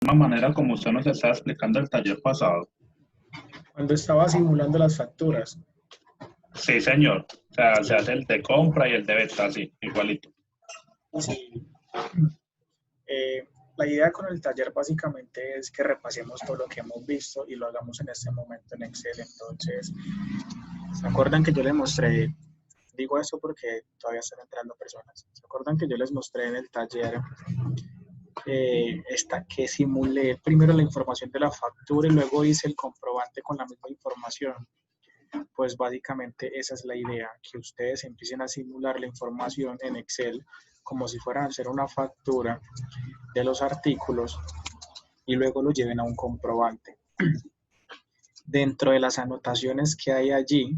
La manera como usted nos estaba explicando el taller pasado. Cuando estaba simulando las facturas. Sí, señor. O sea, se hace el de compra y el de venta, sí, igualito. Sí. Eh, la idea con el taller básicamente es que repasemos todo lo que hemos visto y lo hagamos en este momento en Excel. Entonces, ¿se acuerdan que yo les mostré? Digo esto porque todavía están entrando personas. ¿Se acuerdan que yo les mostré en el taller que simulé primero la información de la factura y luego hice el comprobante con la misma información? Pues básicamente esa es la idea, que ustedes empiecen a simular la información en Excel como si fueran a hacer una factura de los artículos y luego lo lleven a un comprobante. Dentro de las anotaciones que hay allí,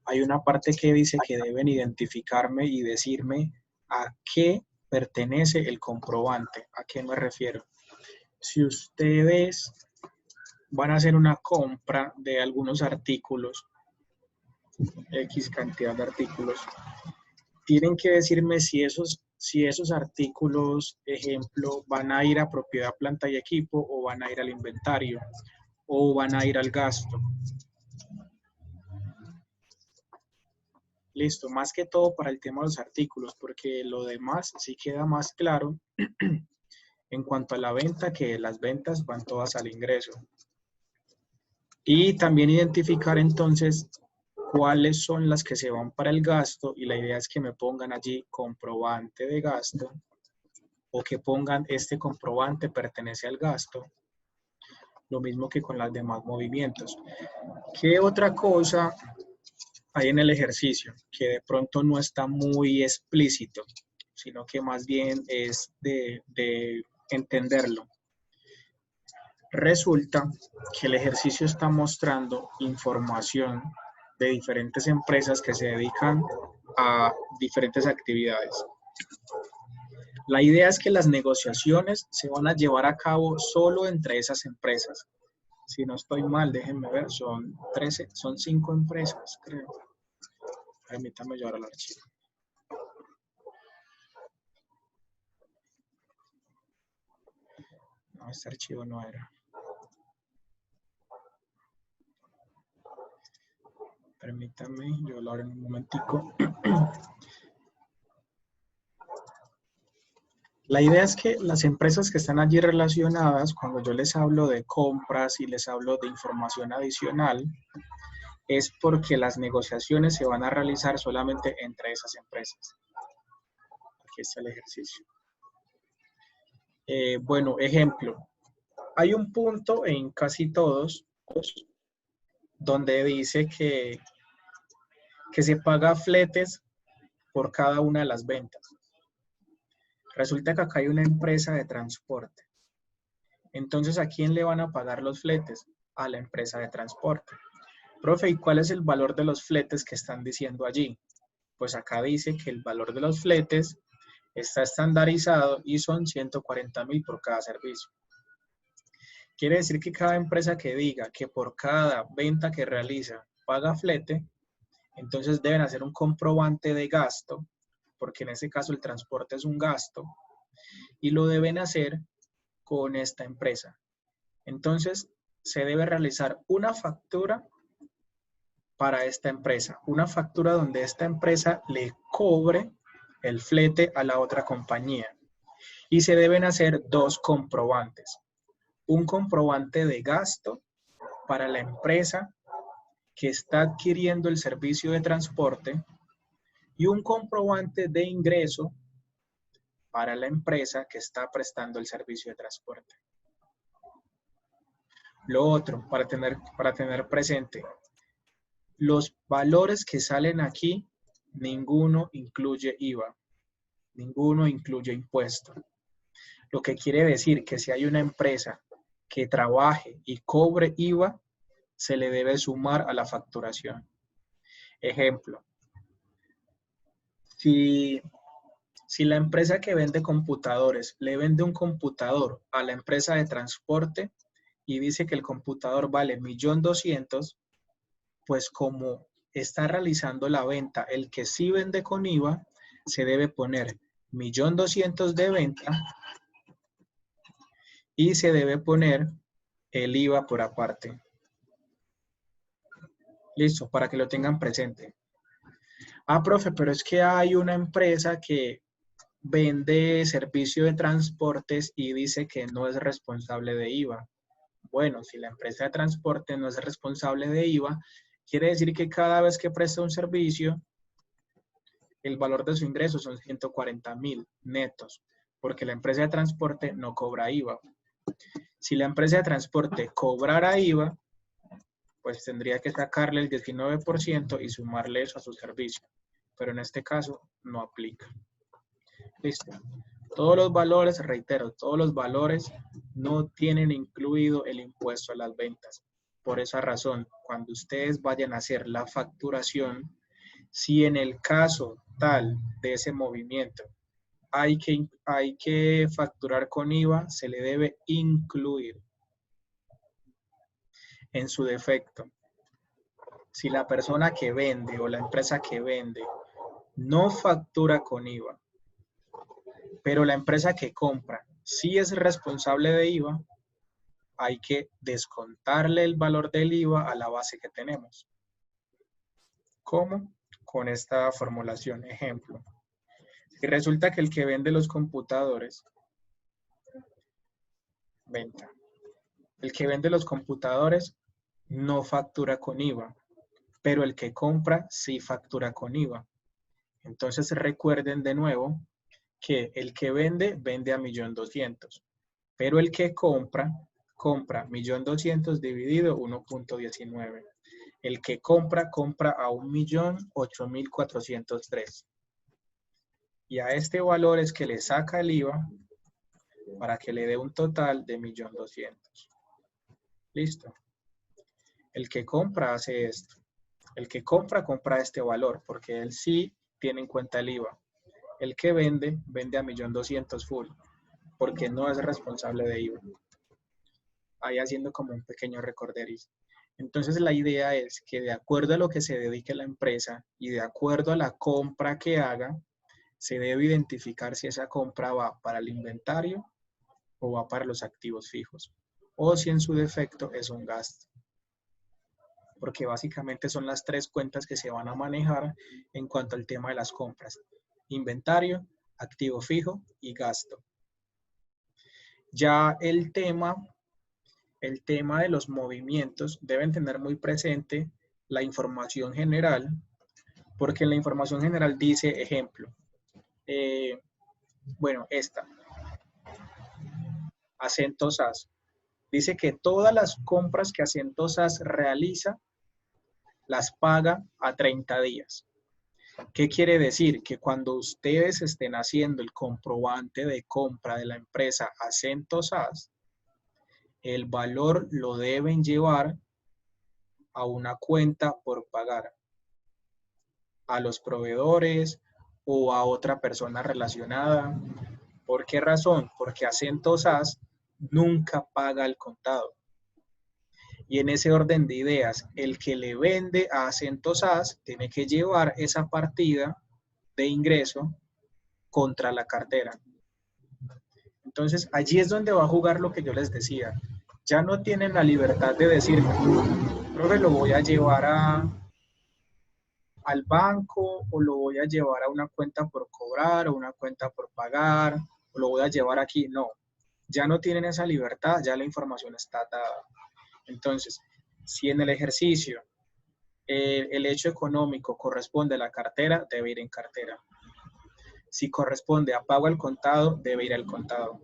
hay una parte que dice que deben identificarme y decirme a qué pertenece el comprobante, a qué me refiero. Si ustedes van a hacer una compra de algunos artículos, X cantidad de artículos, tienen que decirme si esos artículos, ejemplo, van a ir a propiedad, planta y equipo, o van a ir al inventario, o van a ir al gasto. Listo, más que todo para el tema de los artículos, porque lo demás sí queda más claro en cuanto a la venta, que las ventas van todas al ingreso. Y también identificar entonces cuáles son las que se van para el gasto, y la idea es que me pongan allí comprobante de gasto, o que pongan este comprobante pertenece al gasto, lo mismo que con los demás movimientos. ¿Qué otra cosa hay en el ejercicio que de pronto no está muy explícito, sino que más bien es de entenderlo? Resulta que el ejercicio está mostrando información de diferentes empresas que se dedican a diferentes actividades. La idea es que las negociaciones se van a llevar a cabo solo entre esas empresas. Si no estoy mal, déjenme ver, son 5 empresas, creo. Permítanme llevar al archivo. No, este archivo no era. Permítanme, yo lo abro en un momentico. La idea es que las empresas que están allí relacionadas, cuando yo les hablo de compras y les hablo de información adicional, es porque las negociaciones se van a realizar solamente entre esas empresas. Aquí está el ejercicio. Bueno, ejemplo. Hay un punto en casi todos donde dice que se paga fletes por cada una de las ventas. Resulta que acá hay una empresa de transporte. Entonces, ¿a quién le van a pagar los fletes? A la empresa de transporte. Profe, ¿y cuál es el valor de los fletes que están diciendo allí? Pues acá dice que el valor de los fletes está estandarizado y son 140.000 por cada servicio. Quiere decir que cada empresa que diga que por cada venta que realiza paga flete, entonces deben hacer un comprobante de gasto, porque en ese caso el transporte es un gasto, y lo deben hacer con esta empresa. Entonces, se debe realizar una factura para esta empresa, una factura donde esta empresa le cobre el flete a la otra compañía. Y se deben hacer 2 comprobantes. Un comprobante de gasto para la empresa que está adquiriendo el servicio de transporte y un comprobante de ingreso para la empresa que está prestando el servicio de transporte. Lo otro, para tener presente, los valores que salen aquí, ninguno incluye IVA, ninguno incluye impuesto. Lo que quiere decir que si hay una empresa que trabaje y cobre IVA, se le debe sumar a la facturación. Ejemplo, si la empresa que vende computadores le vende un computador a la empresa de transporte y dice que el computador vale 1.200.000, pues como está realizando la venta el que sí vende con IVA, se debe poner 1.200.000 de venta y se debe poner el IVA por aparte. Listo, para que lo tengan presente. Ah, profe, pero es que hay una empresa que vende servicio de transportes y dice que no es responsable de IVA. Bueno, si la empresa de transporte no es responsable de IVA, quiere decir que cada vez que presta un servicio, el valor de su ingreso son 140.000 netos, porque la empresa de transporte no cobra IVA. Si la empresa de transporte cobrara IVA, pues tendría que sacarle el 19% y sumarle eso a su servicio. Pero en este caso no aplica. Listo. Todos los valores, reitero, todos los valores no tienen incluido el impuesto a las ventas. Por esa razón, cuando ustedes vayan a hacer la facturación, si en el caso tal de ese movimiento hay que facturar con IVA, se le debe incluir. En su defecto, si la persona que vende o la empresa que vende no factura con IVA, pero la empresa que compra sí es responsable de IVA, hay que descontarle el valor del IVA a la base que tenemos. ¿Cómo? Con esta formulación. Ejemplo. Si resulta que el que vende los computadores, venta. El que vende los computadores no factura con IVA, pero el que compra sí factura con IVA. Entonces recuerden de nuevo que el que vende, vende a 1.200.000, pero el que compra 1.200.000 dividido 1.19. El que compra a 1.008.403. Y a este valor es que le saca el IVA para que le dé un total de 1.200.000. Listo. El que compra hace esto. El que compra este valor porque él sí tiene en cuenta el IVA. El que vende, vende a 1.200.000 full porque no es responsable de IVA. Ahí haciendo como un pequeño recorderis. Entonces la idea es que de acuerdo a lo que se dedique la empresa y de acuerdo a la compra que haga, se debe identificar si esa compra va para el inventario o va para los activos fijos, o si en su defecto es un gasto. Porque básicamente son las tres cuentas que se van a manejar en cuanto al tema de las compras: inventario, activo fijo y gasto. Ya el tema de los movimientos, deben tener muy presente la información general, porque en la información general dice, ejemplo, bueno, esta, Acento SAS, dice que todas las compras que Acento SAS realiza, las paga a 30 días. ¿Qué quiere decir? Que cuando ustedes estén haciendo el comprobante de compra de la empresa Acento SAS, el valor lo deben llevar a una cuenta por pagar, a los proveedores o a otra persona relacionada. ¿Por qué razón? Porque Acento SAS nunca paga al contado. Y en ese orden de ideas, el que le vende a Acento SAS tiene que llevar esa partida de ingreso contra la cartera. Entonces, allí es donde va a jugar lo que yo les decía. Ya no tienen la libertad de decir, profe, lo voy a llevar al banco o lo voy a llevar a una cuenta por cobrar o una cuenta por pagar o lo voy a llevar aquí. No, ya no tienen esa libertad, ya la información está dada. Entonces, si en el ejercicio el hecho económico corresponde a la cartera, debe ir en cartera. Si corresponde a pago al contado, debe ir al contado.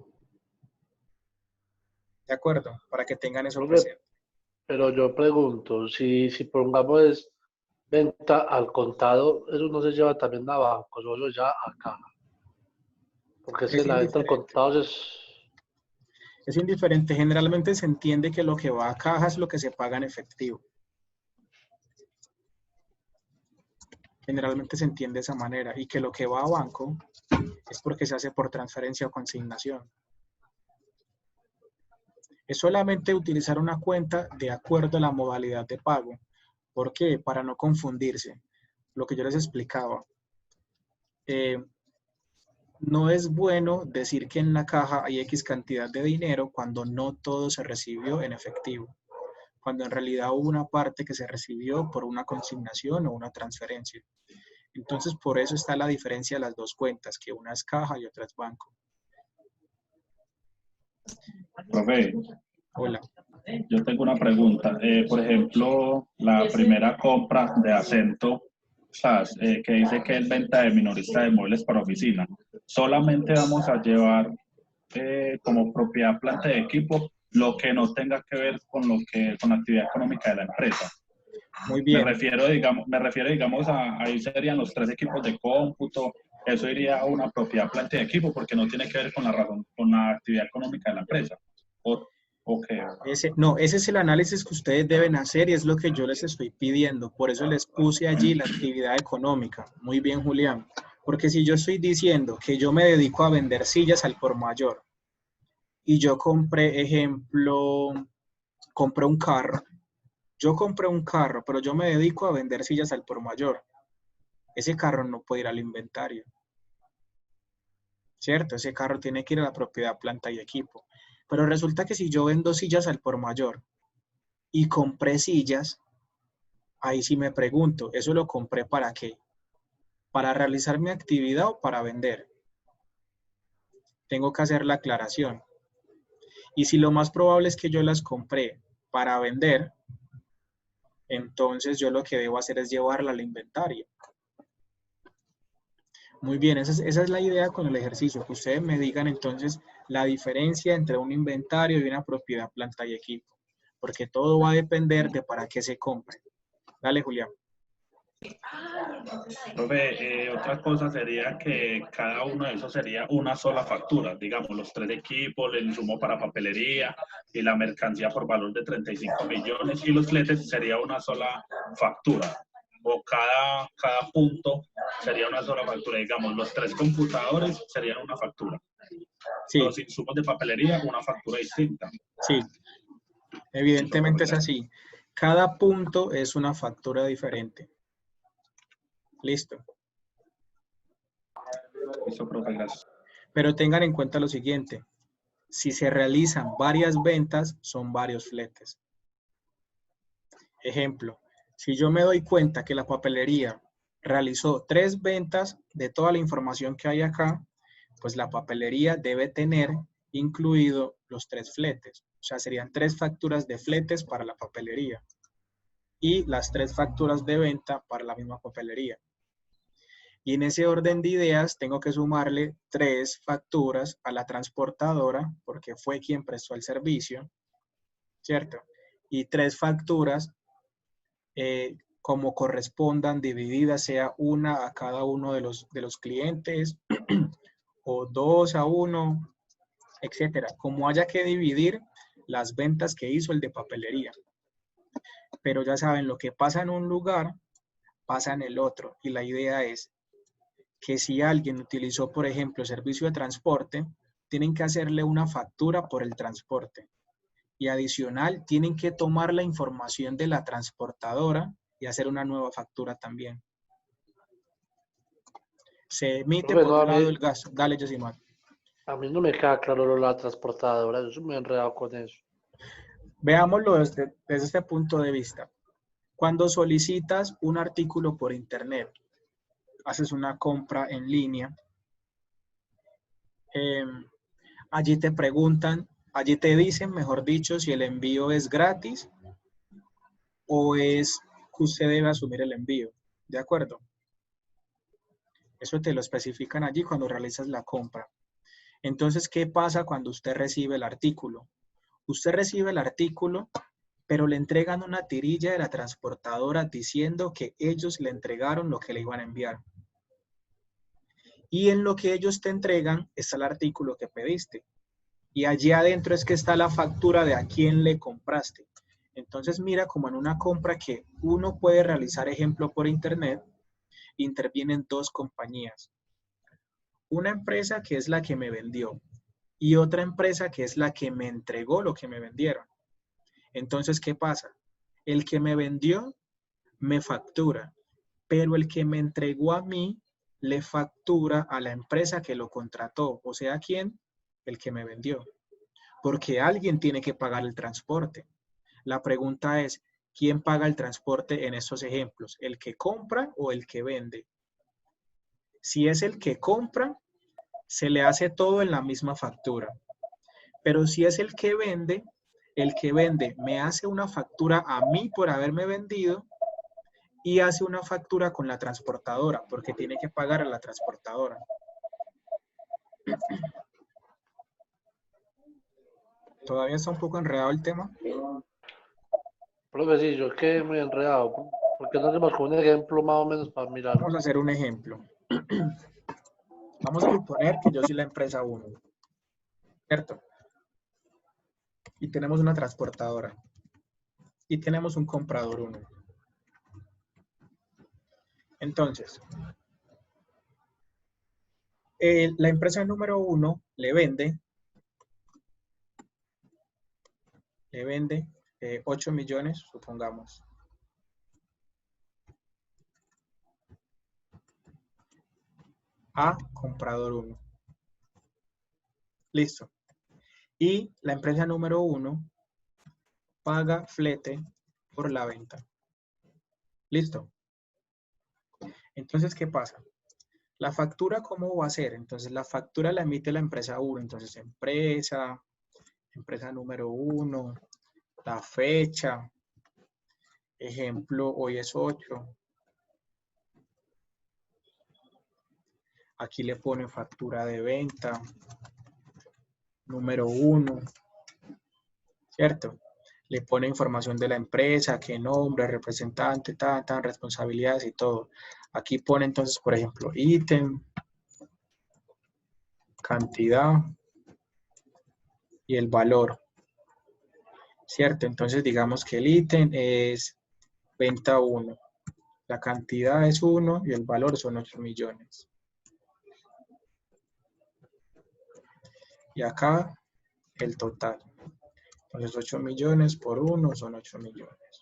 ¿De acuerdo? Para que tengan eso presente. Pero yo pregunto, si pongamos es venta al contado, eso no se lleva también a banco, solo ya a caja. Porque si la venta al contado es indiferente. Generalmente se entiende que lo que va a caja es lo que se paga en efectivo. Generalmente se entiende de esa manera. Y que lo que va a banco es porque se hace por transferencia o consignación. Es solamente utilizar una cuenta de acuerdo a la modalidad de pago. ¿Por qué? Para no confundirse. Lo que yo les explicaba. no es bueno decir que en la caja hay X cantidad de dinero cuando no todo se recibió en efectivo, cuando en realidad hubo una parte que se recibió por una consignación o una transferencia. Entonces, por eso está la diferencia de las dos cuentas, que una es caja y otra es banco. Profe, Hola. yo tengo una pregunta. Por ejemplo, la primera compra de Acento, SAS, que dice que es venta de minorista de muebles para oficina, solamente vamos a llevar como propiedad planta de equipo lo que no tenga que ver con con la actividad económica de la empresa. Muy bien. Me refiero, digamos, ahí serían los 3 equipos de cómputo. Eso iría a una propiedad planta de equipo porque no tiene que ver con la razón, con la actividad económica de la empresa. ¿O qué? No, ese es el análisis que ustedes deben hacer y es lo que yo les estoy pidiendo. Por eso les puse allí la actividad económica. Muy bien, Julián. Porque si yo estoy diciendo que yo me dedico a vender sillas al por mayor y yo compré, ejemplo, compré un carro. Yo compré un carro, pero yo me dedico a vender sillas al por mayor. Ese carro no puede ir al inventario. ¿Cierto? Ese carro tiene que ir a la propiedad, planta y equipo. Pero resulta que si yo vendo sillas al por mayor y compré sillas, ahí sí me pregunto, ¿eso lo compré para qué? ¿Para realizar mi actividad o para vender? Tengo que hacer la aclaración. Y si lo más probable es que yo las compré para vender, entonces yo lo que debo hacer es llevarla al inventario. Muy bien, esa es la idea con el ejercicio, que ustedes me digan entonces la diferencia entre un inventario y una propiedad, planta y equipo, porque todo va a depender de para qué se compre. Dale, Julián. Profe, otra cosa sería que cada uno de esos sería una sola factura, digamos, los 3 equipos, el insumo para papelería y la mercancía por valor de 35 millones y los fletes sería una sola factura. O cada punto sería una sola factura, digamos, los 3 computadores serían una factura. Sí. Los insumos de papelería, una factura distinta. Sí, evidentemente es así. Cada punto es una factura diferente. Listo. Listo, profe, gracias. Pero tengan en cuenta lo siguiente. Si se realizan varias ventas, son varios fletes. Ejemplo, si yo me doy cuenta que la papelería realizó 3 ventas de toda la información que hay acá, pues la papelería debe tener incluido los 3 fletes. O sea, serían 3 facturas de fletes para la papelería y las 3 facturas de venta para la misma papelería. Y en ese orden de ideas tengo que sumarle 3 facturas a la transportadora porque fue quien prestó el servicio, ¿cierto? Y 3 facturas como correspondan, divididas, sea una a cada uno de los clientes o 2 a 1, etcétera. Como haya que dividir las ventas que hizo el de papelería. Pero ya saben, lo que pasa en un lugar, pasa en el otro. Y la idea es que si alguien utilizó, por ejemplo, servicio de transporte, tienen que hacerle una factura por el transporte. Y adicional, tienen que tomar la información de la transportadora y hacer una nueva factura también. Se emite por un lado el gasto. Dale, Josimar. A mí no me queda claro lo de la transportadora, yo soy muy enredado con eso. Veámoslo desde este punto de vista. Cuando solicitas un artículo por internet, haces una compra en línea, allí te preguntan, allí te dicen, mejor dicho, si el envío es gratis o es que usted debe asumir el envío. ¿De acuerdo? Eso te lo especifican allí cuando realizas la compra. Entonces, ¿qué pasa cuando usted recibe el artículo? Usted recibe el artículo, pero le entregan una tirilla de la transportadora diciendo que ellos le entregaron lo que le iban a enviar. Y en lo que ellos te entregan está el artículo que pediste. Y allí adentro es que está la factura de a quién le compraste. Entonces mira como en una compra que uno puede realizar, ejemplo, por internet, intervienen 2 compañías. Una empresa que es la que me vendió y otra empresa que es la que me entregó lo que me vendieron. Entonces, ¿qué pasa? El que me vendió me factura, pero el que me entregó a mí le factura a la empresa que lo contrató, o sea, ¿quién? El que me vendió. Porque alguien tiene que pagar el transporte. La pregunta es, ¿quién paga el transporte en estos ejemplos? ¿El que compra o el que vende? Si es el que compra, se le hace todo en la misma factura. Pero si es el que vende me hace una factura a mí por haberme vendido y hace una factura con la transportadora, porque tiene que pagar a la transportadora. ¿Todavía está un poco enredado el tema? Profe, sí, yo quedé muy enredado. ¿Por qué no hacemos con un ejemplo más o menos para mirar? Vamos a hacer un ejemplo. Vamos a suponer que yo soy la empresa 1, ¿cierto? Y tenemos una transportadora. Y tenemos un comprador 1. Entonces, la empresa número 1 le vende 8 millones, supongamos. A comprador 1. Listo. Y la empresa número 1 paga flete por la venta. Listo. Entonces, ¿qué pasa? La factura, ¿cómo va a ser? Entonces, la factura la emite la empresa 1. Entonces, empresa número 1, la fecha. Ejemplo, hoy es 8. Aquí le pone factura de venta. Número 1. ¿Cierto? Le pone información de la empresa, qué nombre, representante, tan, responsabilidades y todo. Aquí pone entonces, por ejemplo, ítem, cantidad y el valor. ¿Cierto? Entonces digamos que el ítem es venta 1. La cantidad es 1 y el valor son 8 millones. Y acá el total. Entonces 8 millones por 1 son 8 millones.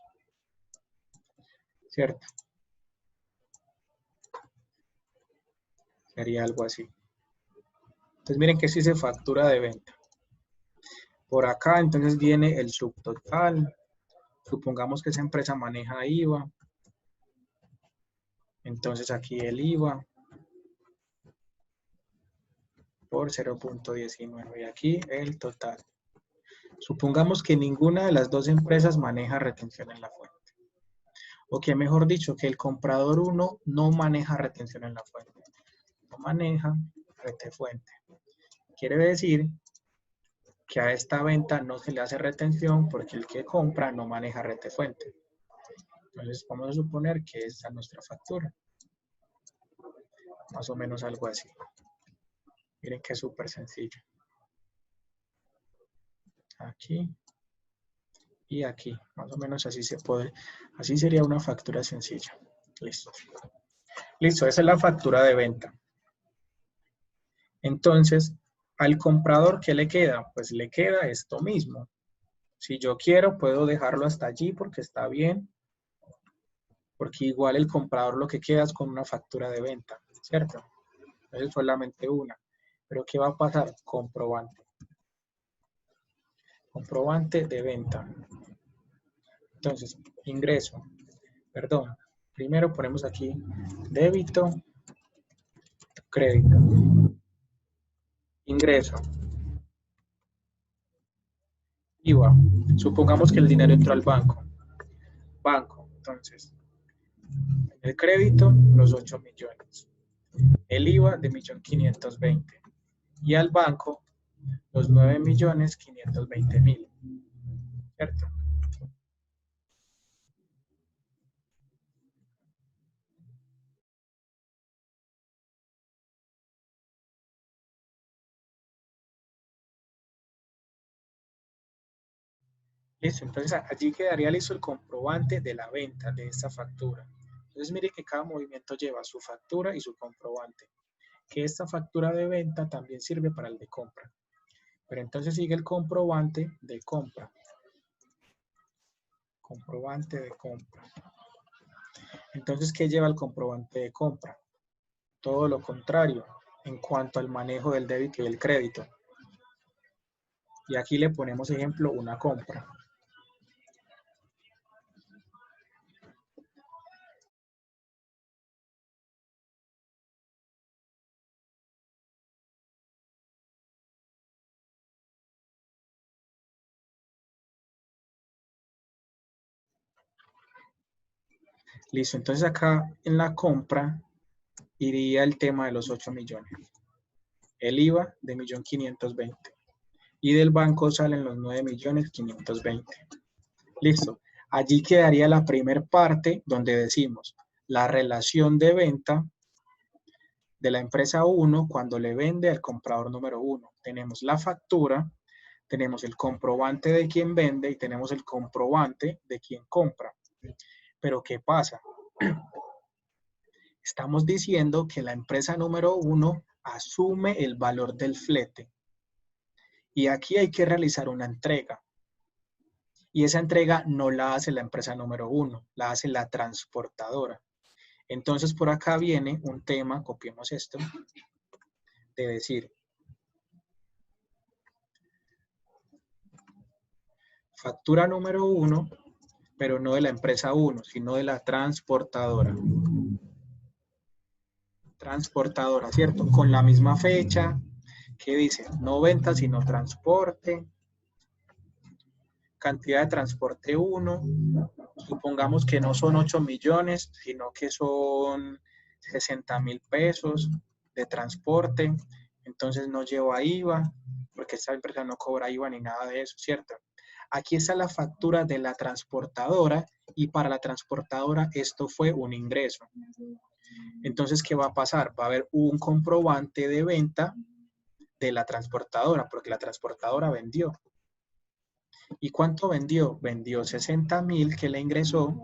¿Cierto? Sería algo así. Entonces miren que sí se factura de venta. Por acá entonces viene el subtotal. Supongamos que esa empresa maneja IVA. Entonces aquí el IVA por 0.19 y aquí el total. Supongamos que ninguna de las dos empresas maneja retención en la fuente. O que mejor dicho, que el comprador 1 no maneja retención en la fuente. No maneja retefuente. Quiere decir que a esta venta no se le hace retención porque el que compra no maneja retefuente. Entonces vamos a suponer que esta es nuestra factura. Más o menos algo así. Miren que es súper sencillo. Aquí y aquí. Más o menos así se puede. Así sería una factura sencilla. Listo. Listo, esa es la factura de venta. Entonces, al comprador, ¿qué le queda? Pues le queda esto mismo. Si yo quiero, puedo dejarlo hasta allí porque está bien. Porque igual el comprador lo que queda es con una factura de venta, ¿cierto? Entonces solamente una. Pero ¿qué va a pasar? Comprobante. Comprobante de venta. Entonces, ingreso. Perdón. Primero ponemos aquí débito, crédito. Ingreso. IVA. Supongamos que el dinero entró al banco. Banco. Entonces, el crédito, los 8 millones. El IVA de 1.520.000. Y al banco, los 9.520.000. ¿Cierto? Listo, entonces allí quedaría listo el comprobante de la venta de esta factura. Entonces mire que cada movimiento lleva su factura y su comprobante. Que esta factura de venta también sirve para el de compra. Pero entonces sigue el comprobante de compra. Comprobante de compra. Entonces, ¿qué lleva el comprobante de compra? todo lo contrario en cuanto al manejo del débito y el crédito. Y aquí le ponemos ejemplo una compra. Listo, entonces acá en la compra iría el tema de los 8 millones. El IVA de 1.520.000. Y del banco salen los 9.520.000. Listo. Allí quedaría la primera parte donde decimos la relación de venta de la empresa 1 cuando le vende al comprador número 1. Tenemos la factura, tenemos el comprobante de quien vende y tenemos el comprobante de quien compra. Pero ¿qué pasa? Estamos diciendo que la empresa número 1 asume el valor del flete. Y aquí hay que realizar una entrega. Y esa entrega no la hace la empresa número 1, la hace la transportadora. Entonces por acá viene un tema, copiemos esto, de decir factura número 1, pero no de la empresa 1, sino de la transportadora. Transportadora, ¿cierto? Con la misma fecha, que dice no venta sino transporte, cantidad de transporte 1, supongamos que no son 8 millones, sino que son 60.000 pesos de transporte, entonces no lleva IVA, porque esta empresa no cobra IVA ni nada de eso, ¿cierto? Aquí está la factura de la transportadora y para la transportadora esto fue un ingreso. Entonces, ¿qué va a pasar? Va a haber un comprobante de venta de la transportadora, porque la transportadora vendió. ¿Y cuánto vendió? Vendió 60.000 que le ingresó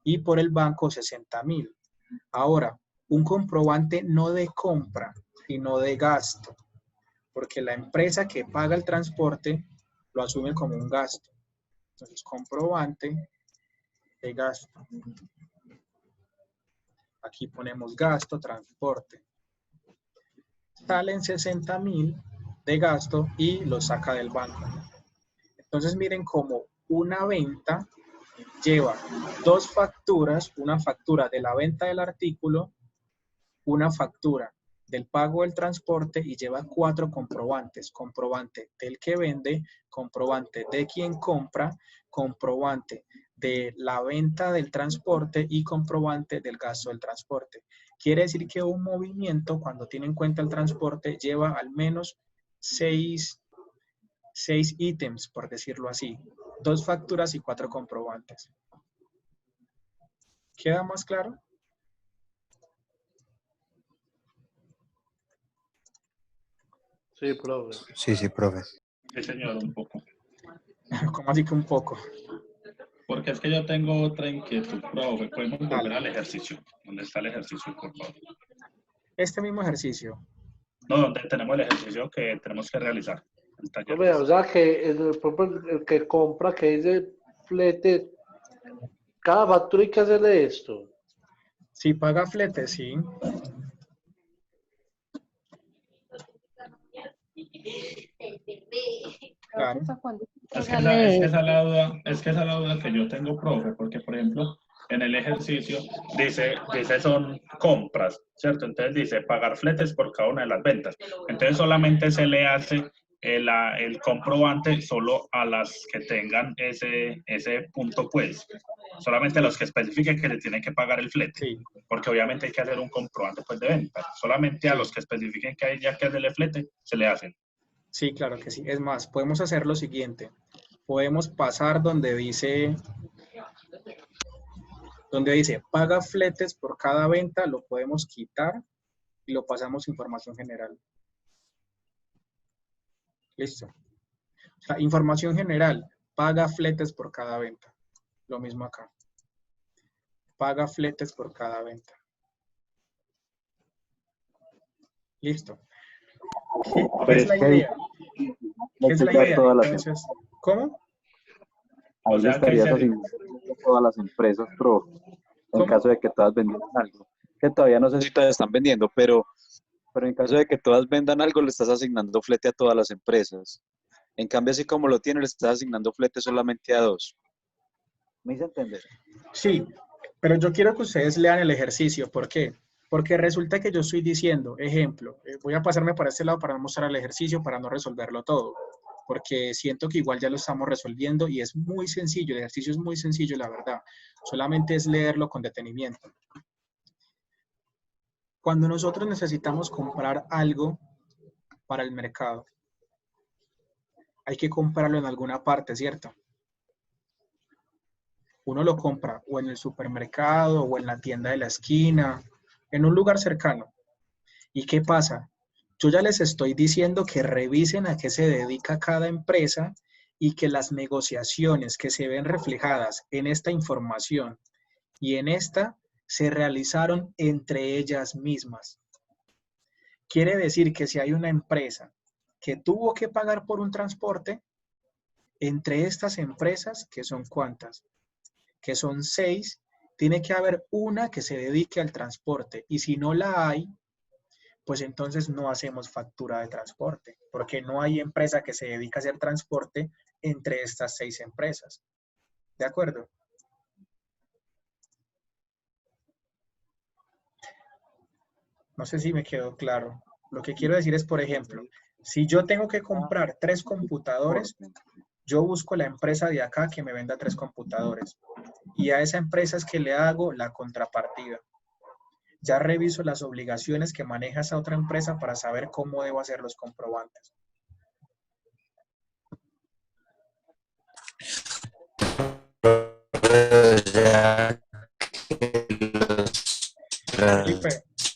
y por el banco 60.000. Ahora, un comprobante no de compra, sino de gasto, porque la empresa que paga el transporte lo asume como un gasto. Entonces, comprobante de gasto. Aquí ponemos gasto, transporte. Salen 60.000 de gasto y lo saca del banco. Entonces miren cómo una venta lleva dos facturas, una factura de la venta del artículo, una factura del pago del transporte y lleva 4 comprobantes. Comprobante del que vende, comprobante de quien compra, comprobante de la venta del transporte y comprobante del gasto del transporte. Quiere decir que un movimiento, cuando tiene en cuenta el transporte, lleva al menos 6 ítems, por decirlo así. 2 facturas y 4 comprobantes. ¿Queda más claro? Sí, profe. Sí, profe. Sí, señor, un poco. ¿Cómo así que un poco? Porque es que yo tengo otra inquietud, profe. Podemos volver al ejercicio. ¿Dónde está el ejercicio, por favor? Este mismo ejercicio. No, donde tenemos el ejercicio que tenemos que realizar. El taller. Profe, o sea que el que compra, que dice flete, cada factura hay que hacerle esto. Si paga flete, sí. Claro. Es que esa es la duda que yo tengo, profe, porque por ejemplo, en el ejercicio dice son compras, ¿cierto? Entonces dice pagar fletes por cada una de las ventas. Entonces solamente se le hace el comprobante solo a las que tengan ese punto, pues. Solamente a los que especifiquen que le tienen que pagar el flete. Sí. Porque obviamente hay que hacer un comprobante pues, de venta. Solamente a los que especifiquen que hay ya que hacerle flete, se le hacen. Sí, claro que sí. Es más, podemos hacer lo siguiente. Podemos pasar donde dice paga fletes por cada venta, lo podemos quitar y lo pasamos a información general. Listo. O sea, información general, paga fletes por cada venta. Lo mismo acá. Paga fletes por cada venta. Listo. ¿Qué es la idea? ¿Qué es la idea? Entonces, ¿cómo? Ahí le estarías asignando todas las empresas, pero en caso de que todas vendieran algo. que todavía no sé si todas están vendiendo, pero en caso de que todas vendan algo, le estás asignando flete a todas las empresas. En cambio, así como lo tiene, le estás asignando flete solamente a 2. ¿Me hice entender? Sí, pero yo quiero que ustedes lean el ejercicio. ¿Por qué? Porque resulta que yo estoy diciendo, ejemplo, voy a pasarme para este lado para no mostrar el ejercicio, para no resolverlo todo, porque siento que igual ya lo estamos resolviendo y es muy sencillo, el ejercicio es muy sencillo, la verdad. Solamente es leerlo con detenimiento. Cuando nosotros necesitamos comprar algo para el mercado, hay que comprarlo en alguna parte, ¿cierto? Uno lo compra o en el supermercado o en la tienda de la esquina, en un lugar cercano. ¿Y qué pasa? Yo ya les estoy diciendo que revisen a qué se dedica cada empresa y que las negociaciones que se ven reflejadas en esta información y en esta se realizaron entre ellas mismas. Quiere decir que si hay una empresa que tuvo que pagar por un transporte, entre estas empresas, que son ¿cuántas? Que son 6, tiene que haber una que se dedique al transporte. Y si no la hay, pues entonces no hacemos factura de transporte, porque no hay empresa que se dedique a hacer transporte entre estas 6 empresas. ¿De acuerdo? No sé si me quedó claro. Lo que quiero decir es, por ejemplo, si yo tengo que comprar 3 computadores, yo busco la empresa de acá que me venda 3 computadores. Y a esa empresa es que le hago la contrapartida. Ya reviso las obligaciones que maneja esa otra empresa para saber cómo debo hacer los comprobantes.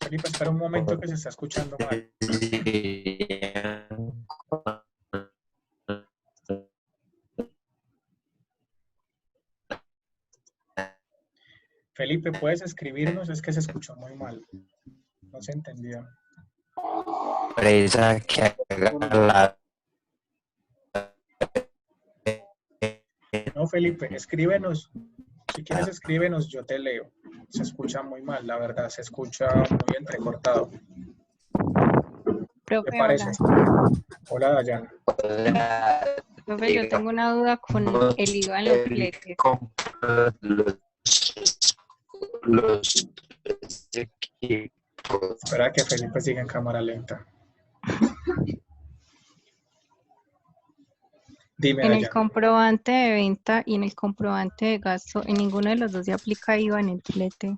Felipe, espera un momento que se está escuchando mal. Felipe, ¿puedes escribirnos? Es que se escuchó muy mal. No se entendió. Empresa que haga la... No, Felipe, escríbenos. Si quieres, escríbenos, yo te leo. Se escucha muy mal, la verdad, se escucha muy entrecortado. ¿Qué parece? Hola, Dayana. Profe, yo tengo una duda con el IVA en los fletes. Los equipos. Espera que Felipe siga en cámara lenta. Dime, En el Dayana. comprobante de venta y en el comprobante de gasto, en ninguno de los dos se aplica IVA en el flete.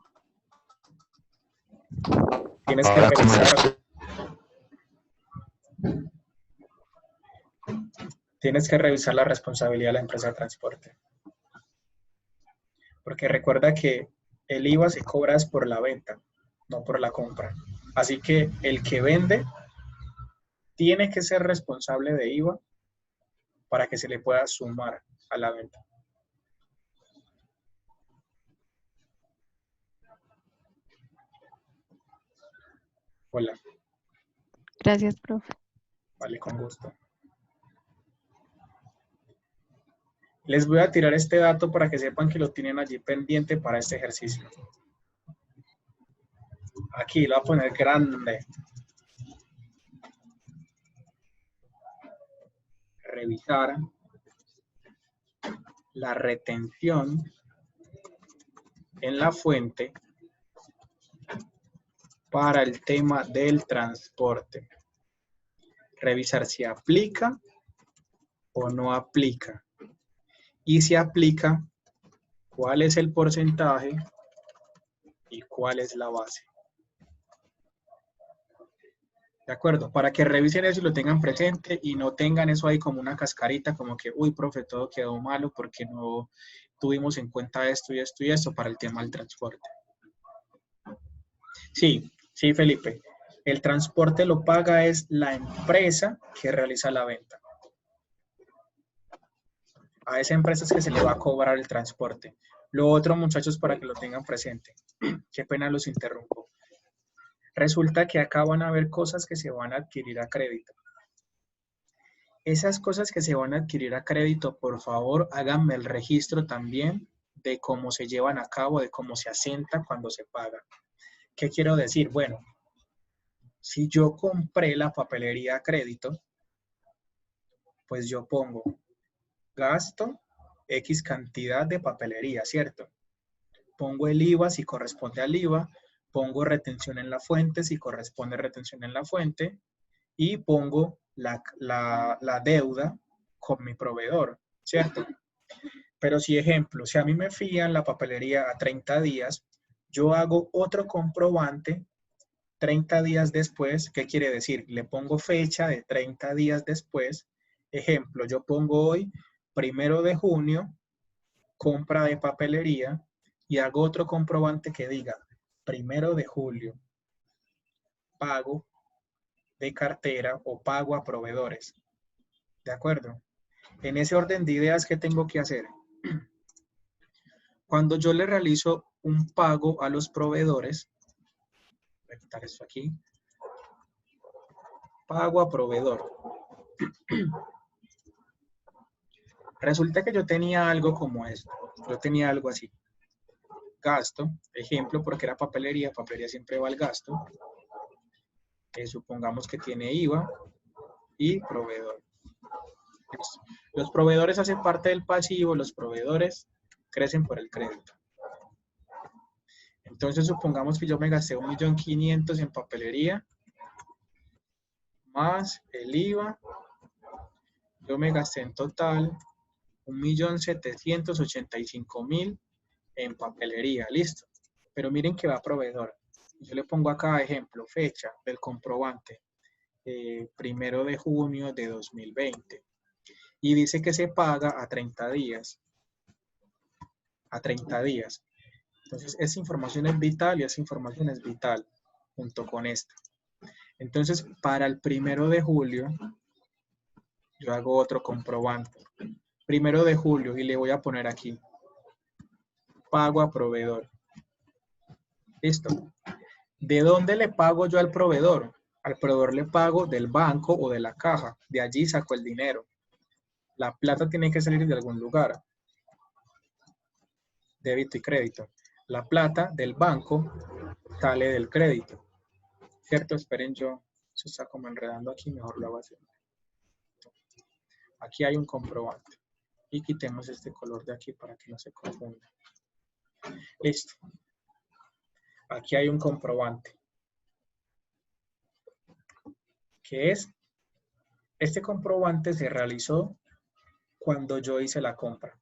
Tienes que revisar. Tienes que revisar la responsabilidad de la empresa de transporte. Porque recuerda que el IVA se cobra es por la venta, no por la compra. Así que el que vende tiene que ser responsable de IVA para que se le pueda sumar a la venta. Hola. Gracias, profe. Vale, con gusto. Les voy a tirar este dato para que sepan que lo tienen allí pendiente para este ejercicio. Aquí lo voy a poner grande. Revisar la retención en la fuente para el tema del transporte. Revisar si aplica o no aplica. Y si aplica, cuál es el porcentaje y cuál es la base. ¿De acuerdo? Para que revisen eso y lo tengan presente y no tengan eso ahí como una cascarita, como que, uy, profe, todo quedó malo porque no tuvimos en cuenta esto y esto y esto para el tema del transporte. Sí, sí, Felipe. El transporte lo paga es la empresa que realiza la venta. A esa empresa es que se le va a cobrar el transporte. Lo otro, muchachos, para que lo tengan presente. Qué pena los interrumpo. Resulta que acá van a haber cosas que se van a adquirir a crédito. Esas cosas que se van a adquirir a crédito, por favor, háganme el registro también de cómo se llevan a cabo, de cómo se asienta cuando se paga. ¿Qué quiero decir? Bueno, si yo compré la papelería a crédito, pues yo pongo gasto X cantidad de papelería, ¿cierto? Pongo el IVA si corresponde al IVA, pongo retención en la fuente si corresponde retención en la fuente y pongo la deuda con mi proveedor, ¿cierto? Pero si ejemplo, si a mí me fían la papelería a 30 días, yo hago otro comprobante 30 días después. ¿Qué quiere decir? Le pongo fecha de 30 días después. Ejemplo, yo pongo hoy, 1 de junio, compra de papelería, y hago otro comprobante que diga 1 de julio, pago de cartera o pago a proveedores. ¿De acuerdo? En ese orden de ideas, ¿qué tengo que hacer? Cuando yo le realizo un pago a los proveedores, voy a quitar esto aquí, pago a proveedor. Resulta que yo tenía algo como esto. Yo tenía algo así. Gasto, ejemplo, porque era papelería siempre va al gasto. Supongamos que tiene IVA y proveedor. Los proveedores hacen parte del pasivo, los proveedores crecen por el crédito. Entonces, supongamos que yo me gasté 1.500.000 en papelería, más el IVA, yo me gasté en total 1.785.000 en papelería, listo. Pero miren que va a proveedor. Yo le pongo acá, ejemplo, fecha del comprobante, 1 de junio de 2020. Y dice que se paga a 30 días. A 30 días. Entonces, esa información es vital y esa información es vital junto con esta. Entonces, para el 1 de julio, yo hago otro comprobante. 1 de julio y le voy a poner aquí. Pago a proveedor. Listo. ¿De dónde le pago yo al proveedor? Al proveedor le pago del banco o de la caja. De allí saco el dinero. La plata tiene que salir de algún lugar. Débito y crédito. La plata del banco sale del crédito. ¿Cierto? Esperen, yo se está como enredando aquí, mejor lo hago así. Aquí hay un comprobante. Y quitemos este color de aquí para que no se confunda. Listo. Aquí hay un comprobante. ¿Qué es? Este comprobante se realizó cuando yo hice la compra.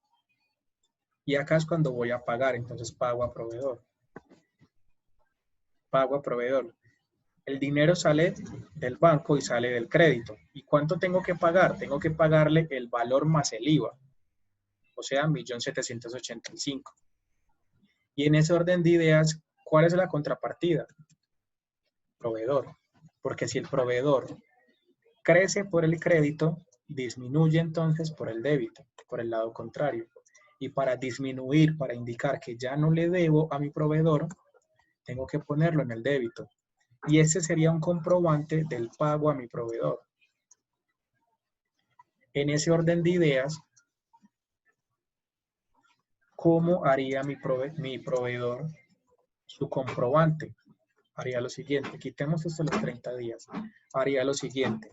Y acá es cuando voy a pagar, entonces pago a proveedor. Pago a proveedor. El dinero sale del banco y sale del crédito. ¿Y cuánto tengo que pagar? Tengo que pagarle el valor más el IVA. O sea, 1.785.000. Y en ese orden de ideas, ¿cuál es la contrapartida? Proveedor. Porque si el proveedor crece por el crédito, disminuye entonces por el débito, por el lado contrario. Y para disminuir, para indicar que ya no le debo a mi proveedor, tengo que ponerlo en el débito. Y ese sería un comprobante del pago a mi proveedor. En ese orden de ideas, ¿cómo haría mi proveedor su comprobante? Haría lo siguiente. Quitemos esto los 30 días. Haría lo siguiente.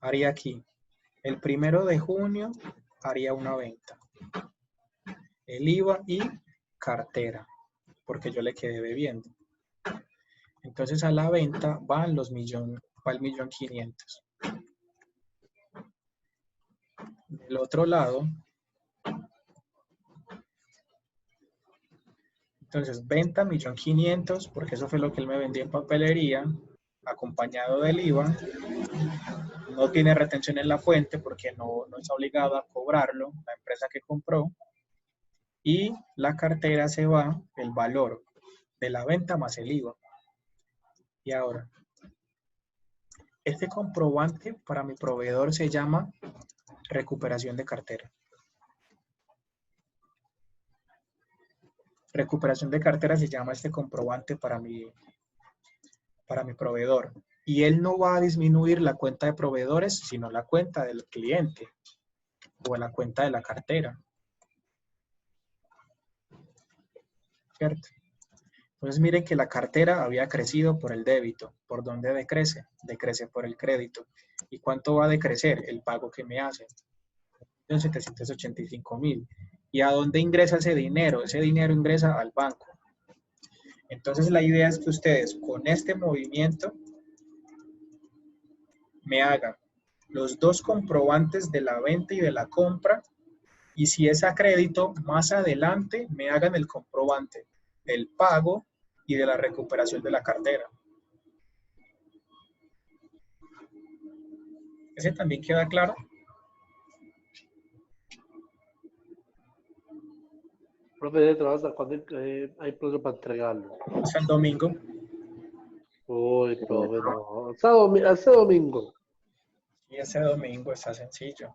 Haría aquí. El 1 de junio haría una venta. El IVA y cartera, porque yo le quedé debiendo. Entonces a la venta van los va el 1.500.000. Del otro lado, entonces venta 1.500.000, porque eso fue lo que él me vendió en papelería, acompañado del IVA. No tiene retención en la fuente porque no está obligado a cobrarlo la empresa que compró. Y la cartera se va el valor de la venta más el IVA. Y ahora, este comprobante para mi proveedor se llama recuperación de cartera. Recuperación de cartera se llama este comprobante para mi proveedor. Y él no va a disminuir la cuenta de proveedores, sino la cuenta del cliente o la cuenta de la cartera. ¿cierto? Entonces miren que la cartera había crecido por el débito. ¿Por dónde decrece? Decrece por el crédito. ¿Y cuánto va a decrecer? El pago que me hacen. 785.000. ¿Y a dónde ingresa ese dinero? Ese dinero ingresa al banco. Entonces la idea es que ustedes con este movimiento me hagan los dos comprobantes de la venta y de la compra, y si es a crédito, más adelante me hagan el comprobante del pago y de la recuperación de la cartera. ¿Ese también queda claro? Profe, ¿de trabajo hasta cuándo hay plazo para entregarlo? Hasta el domingo. Uy, profe, no. Hasta domingo. Y ese domingo está sencillo.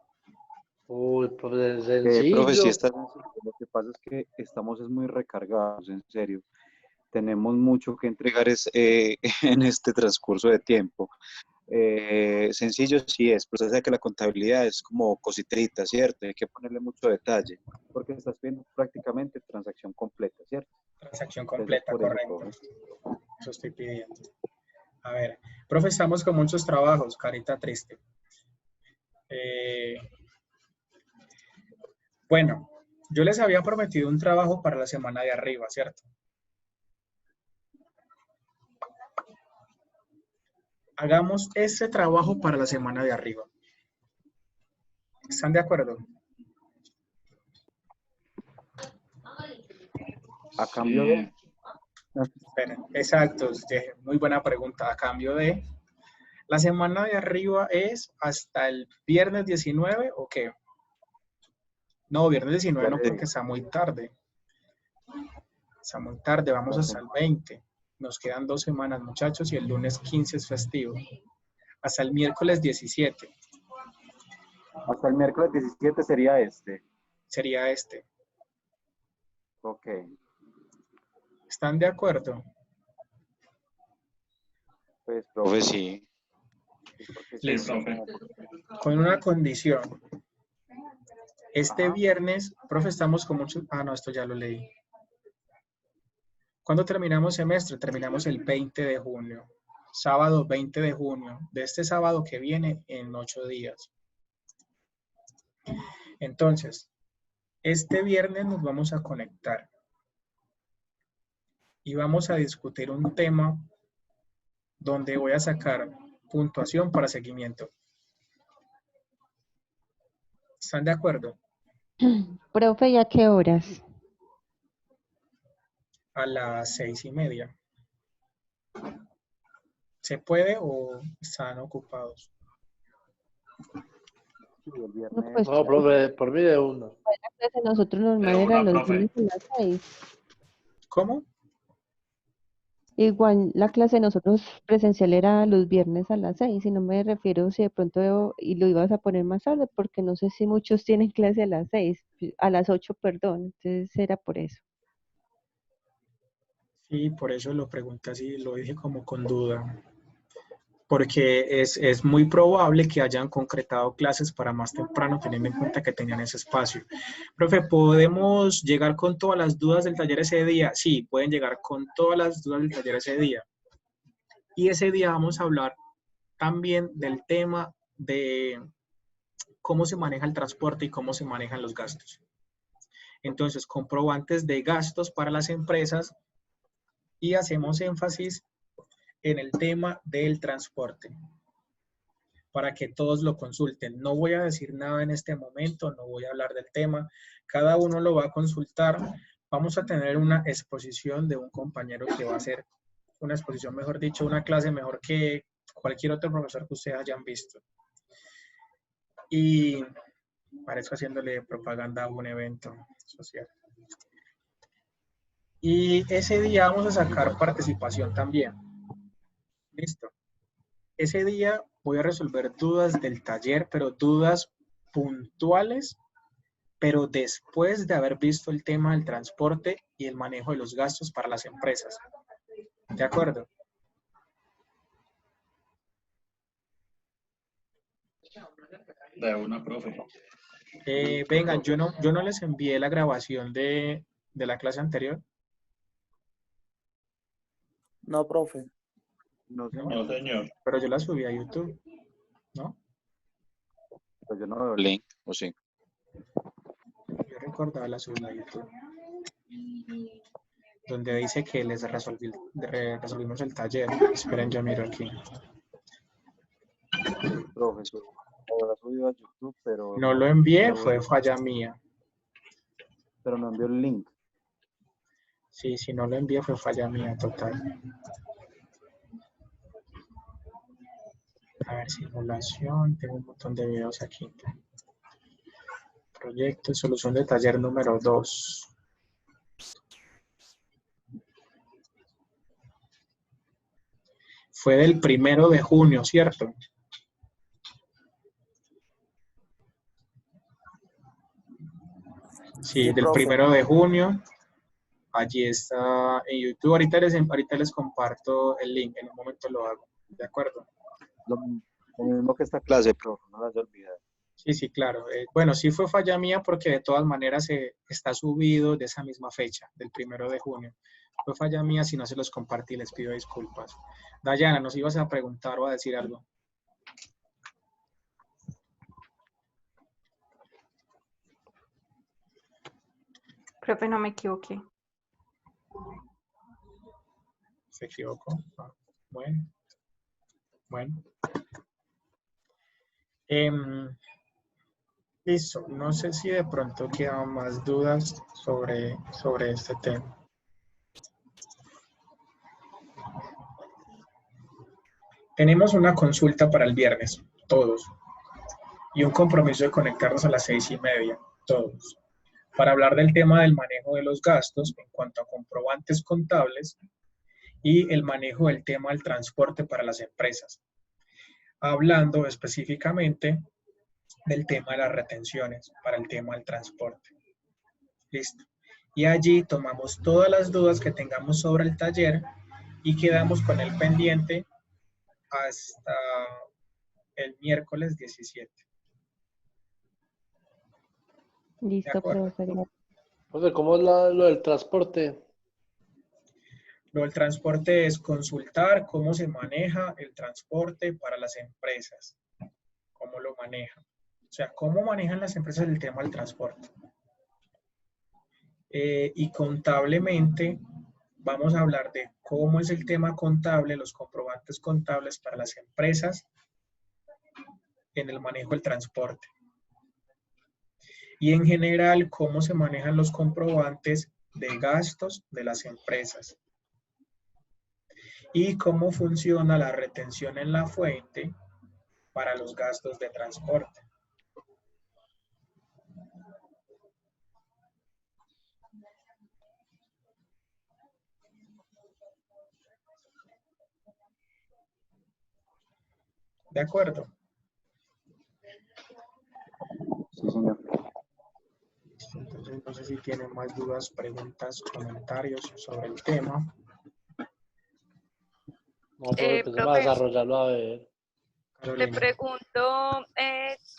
Uy, profe, Profe, sí sencillo. está sencillo. Lo que pasa es que estamos es muy recargados, en serio. Tenemos mucho que entregar en este transcurso de tiempo. Sencillo sí es, pero usted sabe que la contabilidad es como cositerita, ¿cierto? Hay que ponerle mucho detalle, porque estás viendo prácticamente transacción completa, ¿cierto? Transacción Entonces, completa, por eso, correcto. profe. Eso estoy pidiendo. A ver, profe, estamos con muchos trabajos, carita triste. Bueno, yo les había prometido un trabajo para la semana de arriba, ¿cierto? Hagamos ese trabajo para la semana de arriba. ¿Están de acuerdo? A cambio de... Esperen, exacto, muy buena pregunta. A cambio de... ¿La semana de arriba es hasta el viernes 19 o qué? No, viernes 19 no, porque está muy tarde. Está muy tarde, vamos hasta el 20. Nos quedan 2 semanas, muchachos, y el lunes 15 es festivo. Hasta el miércoles 17. Hasta el miércoles 17 sería este. Sería este. Ok. ¿Están de acuerdo? Pues, profe, sí. Listo. profe. Con una condición. Este viernes, profe, estamos con muchos... Ah, no, esto ya lo leí. ¿Cuándo terminamos semestre? Terminamos el 20 de junio. Sábado 20 de junio. De este sábado que viene en 8 días. Entonces, este viernes nos vamos a conectar. Y vamos a discutir un tema donde voy a sacar puntuación para seguimiento. ¿Están de acuerdo? Profe, ¿y a qué horas? A las 6:30. ¿Se puede o están ocupados? Sí, el viernes. No, pues No, profe, por mí de uno. la clase de nosotros normal De era una, los profe. lunes a las 6. ¿Cómo? Igual la clase de nosotros presencial era los viernes a las 6, y no me refiero si de pronto y lo ibas a poner más tarde, porque no sé si muchos tienen clase a las 6, a las 8, perdón, entonces era por eso. Sí, por eso lo pregunté así, lo dije como con duda. Porque es muy probable que hayan concretado clases para más temprano, teniendo en cuenta que tenían ese espacio. Profe, ¿podemos llegar con todas las dudas del taller ese día? Sí, pueden llegar con todas las dudas del taller ese día. Y ese día vamos a hablar también del tema de cómo se maneja el transporte y cómo se manejan los gastos. Entonces, comprobantes de gastos para las empresas, y hacemos énfasis en el tema del transporte para que todos lo consulten. No voy a decir nada en este momento, no voy a hablar del tema, cada uno lo va a consultar. Vamos a tener una exposición de un compañero que va a hacer una exposición, mejor dicho, una clase mejor que cualquier otro profesor que ustedes hayan visto. Y parezco haciéndole propaganda a un evento social. Y ese día vamos a sacar participación también. Listo. Ese día voy a resolver dudas del taller, pero dudas puntuales, pero después de haber visto el tema del transporte y el manejo de los gastos para las empresas. ¿De acuerdo? De una, profe. Vengan, yo no les envié la grabación de la clase anterior. No, profe. No, No, señor. señor. Pero yo la subí a YouTube, ¿no? Pues yo no veo link, ¿o sí? Yo recordaba la subí a YouTube. Donde dice que les resolvimos el taller. Esperen, yo miro aquí. Profesor, ahora subido a YouTube, pero No lo envié, pero fue falla mía. no envió el link. Sí, si no lo envié fue falla mía total. A ver, simulación, tengo un montón de videos aquí. Proyecto, solución de taller número 2. Fue del 1 de junio, ¿cierto? Sí, Sí, del profe. 1 de junio. Allí está en YouTube. Ahorita les comparto el link, en un momento lo hago. ¿De acuerdo? Lo mismo que esta clase, profe, no las olvidar. Sí, sí, claro. Bueno, sí fue falla mía porque de todas maneras está subido de esa misma fecha, del 1 de junio. Fue falla mía, si no se los compartí, les pido disculpas. Dayana, ¿nos ibas a preguntar o a decir algo? Profe, no me equivoqué. ¿Se equivocó? Ah, bueno. Bueno. Listo. No sé si de pronto quedan más dudas sobre este tema. Tenemos una consulta para el viernes, todos. Y un compromiso de conectarnos a las 6:30, todos. Para hablar del tema del manejo de los gastos en cuanto a comprobantes contables y el manejo del tema del transporte para las empresas. Hablando específicamente del tema de las retenciones para el tema del transporte. Listo. Y allí tomamos todas las dudas que tengamos sobre el taller y quedamos con el pendiente hasta el miércoles 17. Listo, profe. Profe, ¿cómo es lo del transporte? Lo del transporte es consultar cómo se maneja el transporte para las empresas. Cómo lo manejan. O sea, cómo manejan las empresas el tema del transporte. Y contablemente vamos a hablar de cómo es el tema contable, los comprobantes contables para las empresas en el manejo del transporte. Y en general, cómo se manejan los comprobantes de gastos de las empresas. Y cómo funciona la retención en la fuente para los gastos de transporte. ¿De acuerdo? Sí, señor. Entonces, no sé si tienen más dudas, preguntas, comentarios sobre el tema. No, profe, empecemos a Profe, desarrollarlo a ver. le Carolina. pregunto,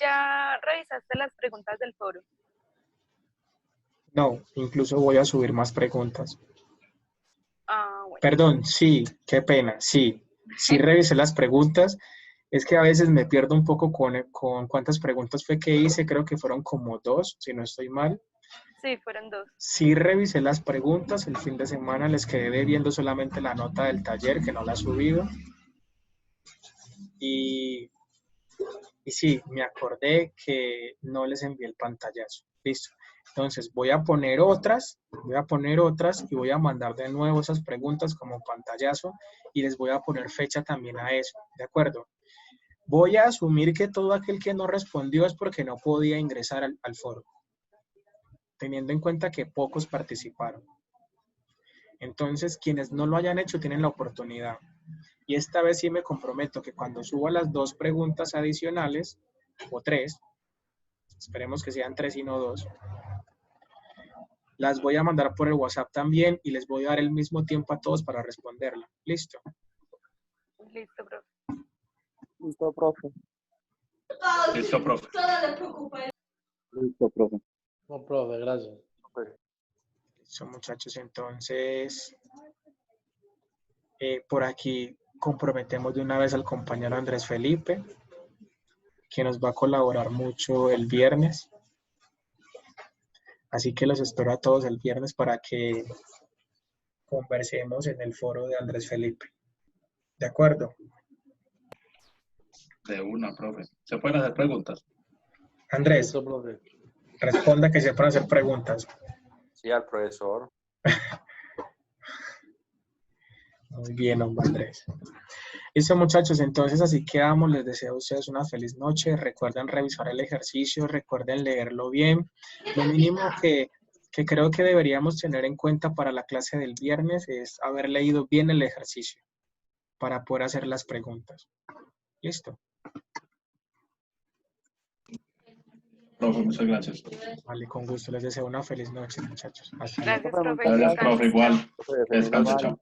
¿ya revisaste las preguntas del foro? No, incluso voy a subir más preguntas. Ah, bueno. Perdón, sí, qué pena, sí. Sí revisé las preguntas. Es que a veces me pierdo un poco con cuántas preguntas fue que hice. Creo que fueron como 2, si no estoy mal. Sí, fueron 2. Sí revisé las preguntas. El fin de semana les quedé viendo solamente la nota del taller, que no la he subido. Y sí, me acordé que no les envié el pantallazo. Listo. Entonces voy a poner otras y voy a mandar de nuevo esas preguntas como pantallazo y les voy a poner fecha también a eso, ¿de acuerdo? Voy a asumir que todo aquel que no respondió es porque no podía ingresar al foro, teniendo en cuenta que pocos participaron. Entonces, quienes no lo hayan hecho tienen la oportunidad. Y esta vez sí me comprometo que cuando suba las 2 preguntas adicionales, o 3, esperemos que sean 3 y no 2, las voy a mandar por el WhatsApp también y les voy a dar el mismo tiempo a todos para responderla. ¿Listo? Listo, profe. Listo, profe. Listo, profe. Listo, profe. No, profe, gracias. Listo, muchachos, entonces Por aquí comprometemos de una vez al compañero Andrés Felipe, que nos va a colaborar mucho el viernes. Así que los espero a todos el viernes para que conversemos en el foro de Andrés Felipe. ¿De acuerdo? De una, profe. ¿Se pueden hacer preguntas? Andrés, Listo, profe. responda que se pueden hacer preguntas. Sí, al profesor. Muy bien, hombre Andrés. Listo, muchachos, entonces así quedamos. Les deseo a ustedes una feliz noche. Recuerden revisar el ejercicio, recuerden leerlo bien. Lo mínimo que creo que deberíamos tener en cuenta para la clase del viernes es haber leído bien el ejercicio para poder hacer las preguntas. ¿Listo? Profe, muchas gracias. Vale, con gusto. Les deseo una feliz noche, muchachos. Hasta Gracias, luego. profe. Gracias, profe. Igual. Profe, feliz Descanse, noche. chao.